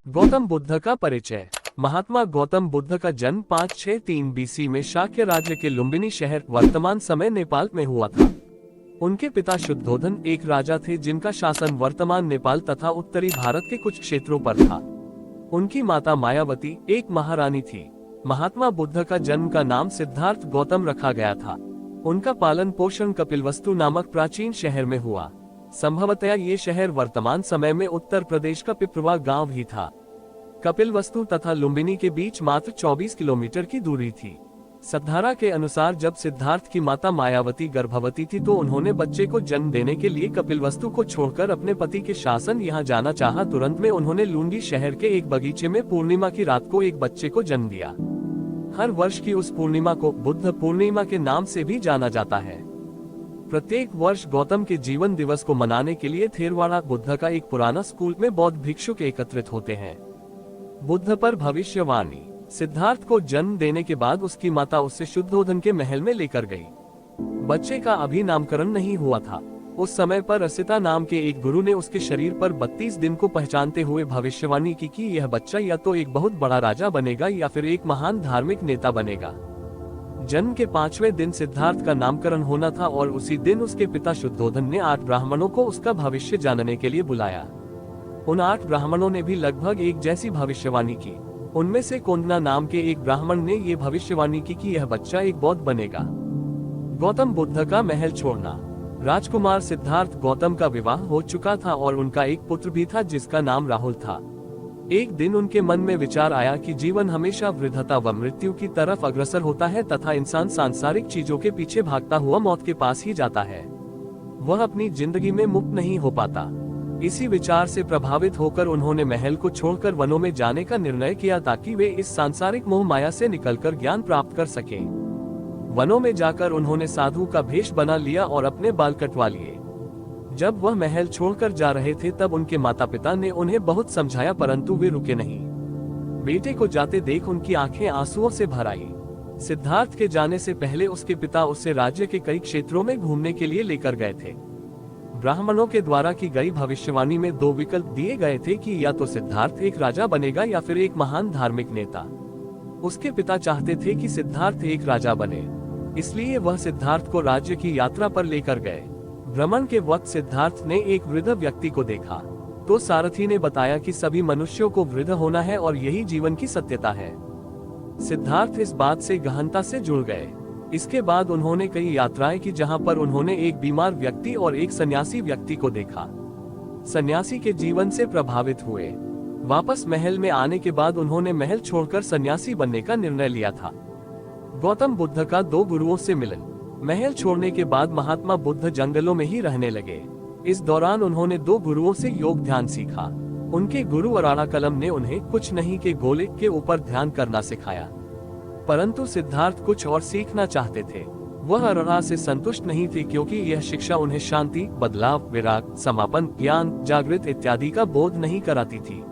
गौतम बुद्ध का परिचय। महात्मा गौतम बुद्ध का जन्म 563 बीसी में शाक्य राज्य के लुम्बिनी शहर वर्तमान समय नेपाल में हुआ था। उनके पिता शुद्धोधन एक राजा थे जिनका शासन वर्तमान नेपाल तथा उत्तरी भारत के कुछ क्षेत्रों पर था। उनकी माता मायावती एक महारानी थी। महात्मा बुद्ध का जन्म का नाम सिद्धार्थ गौतम रखा गया था। उनका पालन पोषण कपिलवस्तु नामक प्राचीन शहर में हुआ। संभवतया ये शहर वर्तमान समय में उत्तर प्रदेश का पिपरवा गांव ही था। कपिलवस्तु तथा लुम्बिनी के बीच मात्र 24 किलोमीटर की दूरी थी। सद्धारा के अनुसार जब सिद्धार्थ की माता मायावती गर्भवती थी तो उन्होंने बच्चे को जन्म देने के लिए कपिलवस्तु को छोड़कर अपने पति के शासन यहाँ जाना चाहा। तुरंत में उन्होंने लुंगी शहर के एक बगीचे में पूर्णिमा की रात को एक बच्चे को जन्म दिया। हर वर्ष की उस पूर्णिमा को बुद्ध पूर्णिमा के नाम से भी जाना जाता है। प्रत्येक वर्ष गौतम के जीवन दिवस को मनाने के लिए थेरवाड़ा बुद्ध का एक पुराना स्कूल में बौद्ध भिक्षुक एकत्रित होते हैं। बुद्ध पर भविष्यवाणी। सिद्धार्थ को जन्म देने के बाद उसकी माता उसे शुद्धोधन के महल में लेकर गई। बच्चे का अभी नामकरण नहीं हुआ था। उस समय पर असिता नाम के एक गुरु ने उसके शरीर पर 32 दिन को पहचानते हुए भविष्यवाणी की कि यह बच्चा या तो एक बहुत बड़ा राजा बनेगा या फिर एक महान धार्मिक नेता बनेगा। जन्म के 5वें दिन सिद्धार्थ का नामकरण होना था और उसी दिन उसके पिता शुद्धोधन ने 8 ब्राह्मणों को उसका भविष्य जानने के लिए बुलाया। उन 8 ब्राह्मणों ने भी लगभग एक जैसी भविष्यवाणी की। उनमें से कोंडना नाम के एक ब्राह्मण ने ये भविष्यवाणी की कि यह बच्चा एक बौद्ध बनेगा। गौतम बुद्ध का महल छोड़ना। राजकुमार सिद्धार्थ गौतम का विवाह हो चुका था और उनका एक पुत्र भी था जिसका नाम राहुल था। एक दिन उनके मन में विचार आया कि जीवन हमेशा वृद्धता व मृत्यु की तरफ अग्रसर होता है तथा इंसान सांसारिक चीजों के पीछे भागता हुआ मौत के पास ही जाता है। वह अपनी जिंदगी में मुक्त नहीं हो पाता। इसी विचार से प्रभावित होकर उन्होंने महल को छोड़कर वनों में जाने का निर्णय किया ताकि वे इस सांसारिक मोह माया से निकलकर ज्ञान प्राप्त कर सकें। वनों में जाकर उन्होंने साधु का भेष बना लिया और अपने बाल कटवा लिए। जब वह महल छोड़कर जा रहे थे तब उनके माता पिता ने उन्हें बहुत समझाया परंतु वे रुके नहीं। बेटे को जाते देख उनकी आंखें आंसुओं से भर आई। सिद्धार्थ के जाने से पहले उसके पिता उसे राज्य के कई क्षेत्रों में घूमने के लिए लेकर गए थे। ब्राह्मणों के द्वारा की गई भविष्यवाणी में 2 विकल्प दिए गए थे कि या तो सिद्धार्थ एक राजा बनेगा या फिर एक महान धार्मिक नेता। उसके पिता चाहते थे कि सिद्धार्थ एक राजा बने, इसलिए वह सिद्धार्थ को राज्य की यात्रा पर लेकर गए। भ्रमण के वक्त सिद्धार्थ ने एक वृद्ध व्यक्ति को देखा तो सारथी ने बताया कि सभी मनुष्यों को वृद्ध होना है और यही जीवन की सत्यता है। सिद्धार्थ इस बात से गहनता से जुड़ गए। इसके बाद उन्होंने कई यात्राएं की जहां पर उन्होंने एक बीमार व्यक्ति और एक सन्यासी व्यक्ति को देखा। सन्यासी के जीवन से प्रभावित हुए। वापस महल में आने के बाद उन्होंने महल छोड़कर सन्यासी बनने का निर्णय लिया था। गौतम बुद्ध का 2 गुरुओं से मिलन। महल छोड़ने के बाद महात्मा बुद्ध जंगलों में ही रहने लगे। इस दौरान उन्होंने 2 गुरुओं से योग ध्यान सीखा। उनके गुरु अराणा कलम ने उन्हें कुछ नहीं के गोले के ऊपर ध्यान करना सिखाया, परंतु सिद्धार्थ कुछ और सीखना चाहते थे। वह अराणा से संतुष्ट नहीं थे क्योंकि यह शिक्षा उन्हें शांति, बदलाव, विराग, समापन, ज्ञान, जागृत इत्यादि का बोध नहीं कराती थी।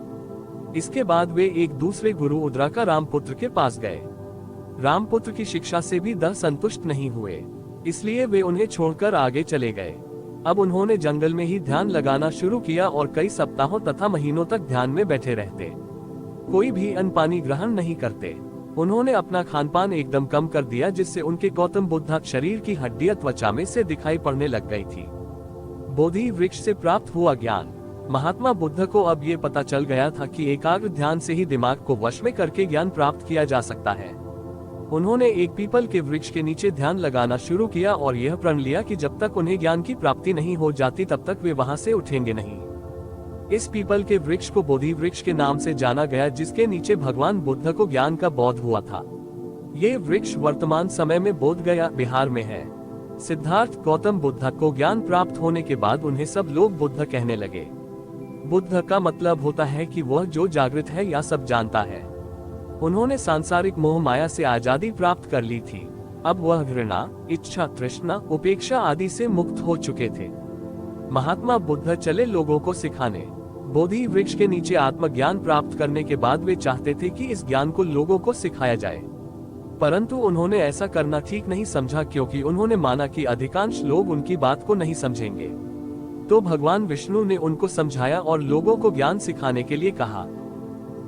इसके बाद वे एक दूसरे गुरु उद्रा का रामपुत्र के पास गए। रामपुत्र की शिक्षा से भी संतुष्ट नहीं हुए, इसलिए वे उन्हें छोड़कर आगे चले गए। अब उन्होंने जंगल में ही ध्यान लगाना शुरू किया और कई सप्ताहों तथा महीनों तक ध्यान में बैठे रहते। कोई भी अन्न पानी ग्रहण नहीं करते। उन्होंने अपना खानपान एकदम कम कर दिया जिससे उनके गौतम बुद्ध शरीर की हड्डियां त्वचा में से दिखाई पड़ने लग गई थी। बोधि वृक्ष से प्राप्त हुआ ज्ञान। महात्मा बुद्ध को अब ये पता चल गया था कि एकाग्र ध्यान से ही दिमाग को वश में करके ज्ञान प्राप्त किया जा सकता है। उन्होंने एक पीपल के वृक्ष के नीचे ध्यान लगाना शुरू किया और यह प्रण लिया कि जब तक उन्हें ज्ञान की प्राप्ति नहीं हो जाती तब तक वे वहां से उठेंगे नहीं। इस पीपल के वृक्ष को बोधि वृक्ष के नाम से जाना गया जिसके नीचे भगवान बुद्ध को ज्ञान का बोध हुआ था। ये वृक्ष वर्तमान समय में बोध गया बिहार में है। सिद्धार्थ गौतम बुद्ध को ज्ञान प्राप्त होने के बाद उन्हें सब लोग बुद्ध कहने लगे। बुद्ध का मतलब होता है कि वह जो जागृत है या सब जानता है। उन्होंने सांसारिक मोह माया से आजादी प्राप्त कर ली थी। अब वह घृणा, इच्छा, तृष्णा, उपेक्षा आदि से मुक्त हो चुके थे। महात्मा बुद्ध चले लोगों को सिखाने। बोधि वृक्ष के नीचे आत्मज्ञान प्राप्त करने के बाद वे चाहते थे कि इस ज्ञान को लोगों को सिखाया जाए, परंतु उन्होंने ऐसा करना ठीक नहीं समझा क्योंकि उन्होंने माना कि अधिकांश लोग उनकी बात को नहीं समझेंगे। तो भगवान विष्णु ने उनको समझाया और लोगों को ज्ञान सिखाने के लिए कहा।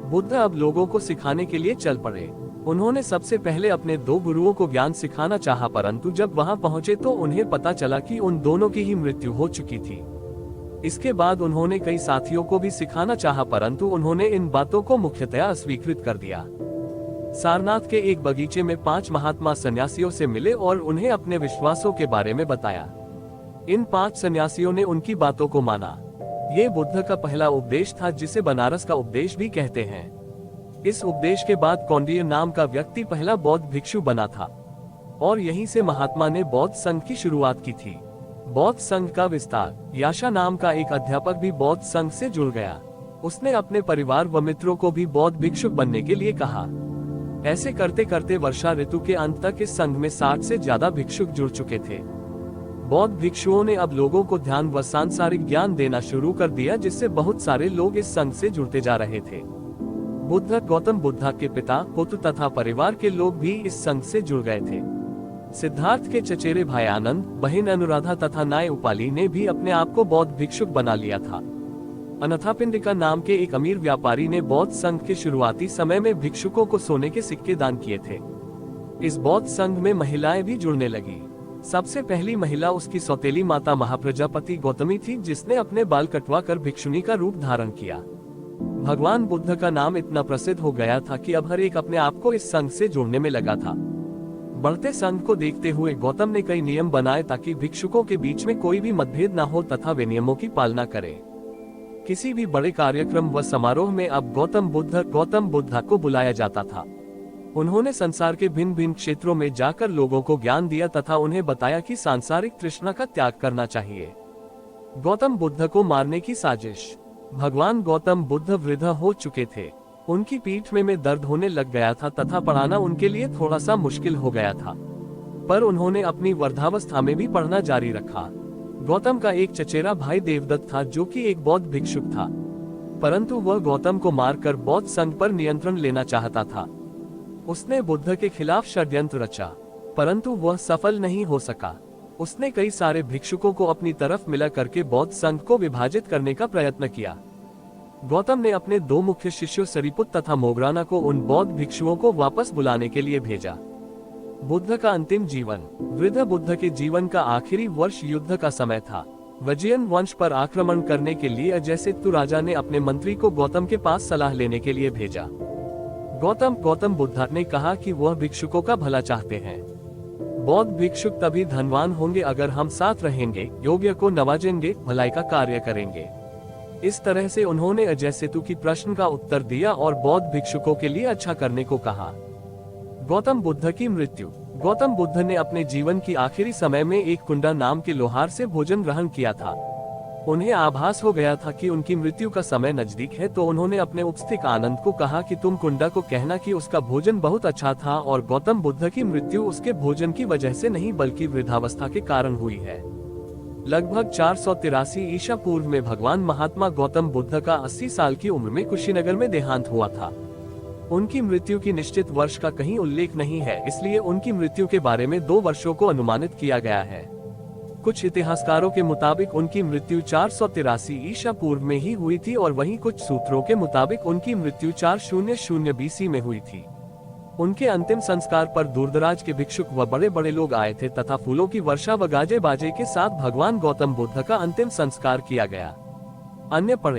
बुद्ध अब लोगों को सिखाने के लिए चल पड़े। उन्होंने सबसे पहले अपने 2 गुरुओं को ज्ञान सिखाना चाहा, परंतु जब वहां पहुंचे तो उन्हें पता चला कि उन दोनों की ही मृत्यु हो चुकी थी। इसके बाद उन्होंने कई साथियों को भी सिखाना चाहा, परंतु उन्होंने इन बातों को मुख्यतया अस्वीकृत कर दिया। सारनाथ के एक बगीचे में 5 महात्मा सन्यासियों से मिले और उन्हें अपने विश्वासों के बारे में बताया। इन 5 सन्यासियों ने उनकी बातों को माना। ये बुद्ध का पहला उपदेश था, जिसे बनारस का उपदेश भी कहते हैं। इस उपदेश के बाद कौंडिन्य नाम का व्यक्ति पहला बौद्ध भिक्षु बना था और यहीं से महात्मा ने बौद्ध संघ की शुरुआत की थी। बौद्ध संघ का विस्तार, याशा नाम का एक अध्यापक भी बौद्ध संघ से जुड़ गया। उसने अपने परिवार व मित्रों को भी बौद्ध भिक्षुक बनने के लिए कहा। ऐसे करते करते वर्षा ऋतु के अंत तक इस संघ में 60 से ज्यादा भिक्षुक जुड़ चुके थे। बौद्ध भिक्षुओं ने अब लोगों को ध्यान व सांसारिक ज्ञान देना शुरू कर दिया, जिससे बहुत सारे लोग इस संघ से जुड़ते जा रहे थे। बुद्ध, गौतम बुद्ध के पिता, पुत्र तथा परिवार के लोग भी इस संघ से जुड़ गए थे। सिद्धार्थ के चचेरे भाई आनंद, बहन अनुराधा तथा नाय उपाली ने भी अपने आप को बौद्ध भिक्षुक बना लिया था। अनाथापिंडिका नाम के एक अमीर व्यापारी ने बौद्ध संघ के शुरुआती समय में भिक्षुकों को सोने के सिक्के दान किए थे। इस बौद्ध संघ में महिलाएं भी जुड़ने लगी। सबसे पहली महिला उसकी सौतेली माता महाप्रजापति गौतमी थी, जिसने अपने बाल कटवा कर भिक्षुणी का रूप धारण किया। भगवान बुद्ध का नाम इतना प्रसिद्ध हो गया था कि अब हर एक अपने आप को इस संघ से जोड़ने में लगा था। बढ़ते संघ को देखते हुए गौतम ने कई नियम बनाए ताकि भिक्षुकों के बीच में कोई भी मतभेद न हो तथा वे नियमों की पालना करें। किसी भी बड़े कार्यक्रम व समारोह में अब गौतम बुद्ध को बुलाया जाता था। उन्होंने संसार के भिन्न भिन्न क्षेत्रों में जाकर लोगों को ज्ञान दिया तथा उन्हें बताया कि सांसारिक तृष्णा का त्याग करना चाहिए। गौतम बुद्ध को मारने की साजिश। भगवान गौतम बुद्ध वृद्ध हो चुके थे। उनकी पीठ में दर्द होने लग गया था तथा पढ़ाना उनके लिए थोड़ा सा मुश्किल हो गया था, पर उन्होंने अपनी वृद्धावस्था में भी पढ़ना जारी रखा। गौतम का एक चचेरा भाई देवदत्त था, जो कि एक बौद्ध भिक्षुक था, परंतु वह गौतम को मारकर बौद्ध संघ पर नियंत्रण लेना चाहता था। उसने बुद्ध के खिलाफ षड्यंत्र रचा, परंतु वह सफल नहीं हो सका। उसने कई सारे भिक्षुकों को अपनी तरफ मिला करके बौद्ध संघ को विभाजित करने का प्रयत्न किया। गौतम ने अपने 2 मुख्य शिष्यों सरिपुत्र तथा मोगराना को उन बौद्ध भिक्षुओं को वापस बुलाने के लिए भेजा। बुद्ध का अंतिम जीवन। वृद्ध बुद्ध के जीवन का आखिरी वर्ष युद्ध का समय था। वजियन वंश पर आक्रमण करने के लिए अजयसेतु राजा ने अपने मंत्री को गौतम के पास सलाह लेने के लिए भेजा। गौतम बुद्ध ने कहा कि वह भिक्षुकों का भला चाहते हैं। बौद्ध भिक्षुक तभी धनवान होंगे अगर हम साथ रहेंगे, योग्य को नवाजेंगे, भलाई का कार्य करेंगे। इस तरह से उन्होंने अजयसेतु की प्रश्न का उत्तर दिया और बौद्ध भिक्षुकों के लिए अच्छा करने को कहा। गौतम बुद्ध की मृत्यु। गौतम बुद्ध ने अपने जीवन की आखिरी समय में एक कुंडा नाम के लोहार से भोजन ग्रहण किया था। उन्हें आभास हो गया था कि उनकी मृत्यु का समय नजदीक है, तो उन्होंने अपने उपस्थित आनंद को कहा कि तुम कुंडा को कहना कि उसका भोजन बहुत अच्छा था और गौतम बुद्ध की मृत्यु उसके भोजन की वजह से नहीं बल्कि वृद्धावस्था के कारण हुई है। लगभग 483 ईसा पूर्व में भगवान महात्मा गौतम बुद्ध का 80 साल की उम्र में कुशीनगर में देहांत हुआ था। उनकी मृत्यु की निश्चित वर्ष का कहीं उल्लेख नहीं है, इसलिए उनकी मृत्यु के बारे में 2 वर्षों को अनुमानित किया गया है। कुछ इतिहासकारों के मुताबिक उनकी मृत्यु 483 ईसा पूर्व में ही हुई थी और वहीं कुछ सूत्रों के मुताबिक उनकी मृत्यु 400 बीसी में हुई थी। उनके अंतिम संस्कार पर दूरदराज के भिक्षुक व बड़े बड़े लोग आए थे तथा फूलों की वर्षा व गाजे बाजे के साथ भगवान गौतम बुद्ध का अंतिम संस्कार किया गया। अन्य